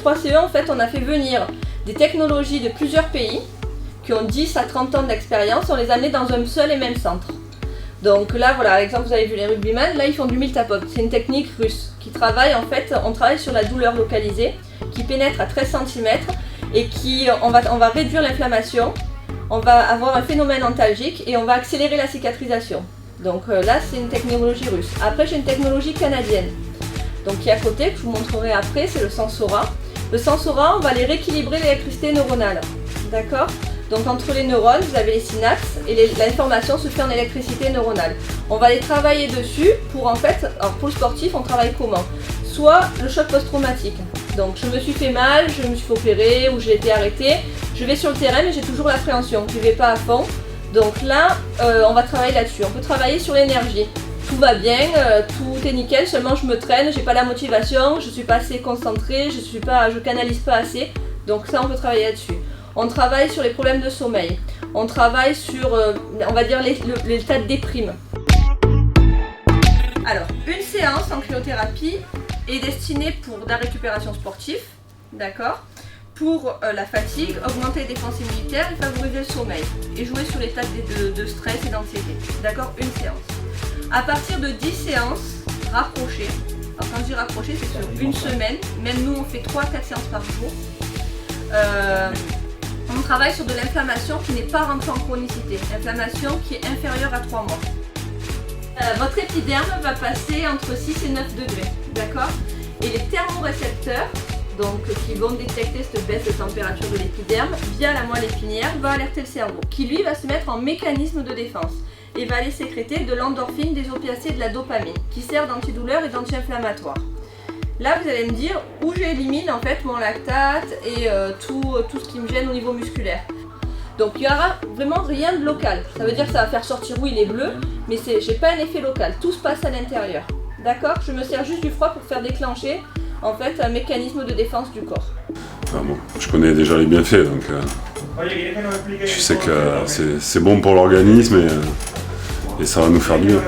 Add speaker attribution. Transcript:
Speaker 1: 3CE, en fait, on a fait venir des technologies de plusieurs pays qui ont 10 à 30 ans d'expérience, on les a amenés dans un seul et même centre. Donc là, voilà, par exemple, vous avez vu les rugbymen, là ils font du Miltapop, c'est une technique russe qui travaille, en fait, on travaille sur la douleur localisée, qui pénètre à 13 cm et qui, on va réduire l'inflammation, on va avoir un phénomène antalgique et on va accélérer la cicatrisation. Donc là, c'est une technologie russe. Après, j'ai une technologie canadienne, donc qui est à côté, que je vous montrerai après, c'est le Sensora. Le Sensora, on va aller rééquilibrer l'électricité neuronale, d'accord ? Donc entre les neurones, vous avez les synapses et l'information se fait en électricité neuronale. On va aller travailler dessus pour en fait, alors pour le sportif, on travaille comment? Soit le choc post-traumatique. Donc je me suis fait mal, je me suis fait opérer ou j'ai été arrêté. Je vais sur le terrain mais j'ai toujours l'appréhension, je ne vais pas à fond. Donc là, on va travailler là-dessus. On peut travailler sur l'énergie. Tout va bien, tout est nickel, seulement je me traîne, j'ai pas la motivation, je suis pas assez concentrée, je canalise pas assez. Donc ça, on peut travailler là-dessus. On travaille sur les problèmes de sommeil. On travaille sur, on va dire, l'état de déprime. Alors, une séance en cryothérapie est destinée pour la récupération sportive, d'accord, pour la fatigue, augmenter les défenses immunitaires et favoriser le sommeil. Et jouer sur l'état de stress et d'anxiété. D'accord, une séance. À partir de 10 séances rapprochées, alors quand je dis rapprochées, c'est sur une semaine, même nous on fait 3-4 séances par jour. On travaille sur de l'inflammation qui n'est pas rentrée en chronicité, inflammation qui est inférieure à 3 mois. Votre épiderme va passer entre 6 et 9 degrés, d'accord? Et les thermorécepteurs, donc qui vont détecter cette baisse de température de l'épiderme, via la moelle épinière, va alerter le cerveau, qui lui va se mettre en mécanisme de défense et va aller sécréter de l'endorphine, des opiacés et de la dopamine, qui sert d'antidouleur et d'anti-inflammatoire. Là, vous allez me dire où j'élimine en fait mon lactate et tout ce qui me gêne au niveau musculaire. Donc il n'y aura vraiment rien de local. Ça veut dire que ça va faire sortir, oui, les bleus, mais j'ai pas un effet local. Tout se passe à l'intérieur. D'accord? Je me sers juste du froid pour faire déclencher en fait un mécanisme de défense du corps.
Speaker 2: Enfin bon, je connais déjà les bienfaits, donc je sais que c'est bon pour l'organisme et ça va nous faire du bien.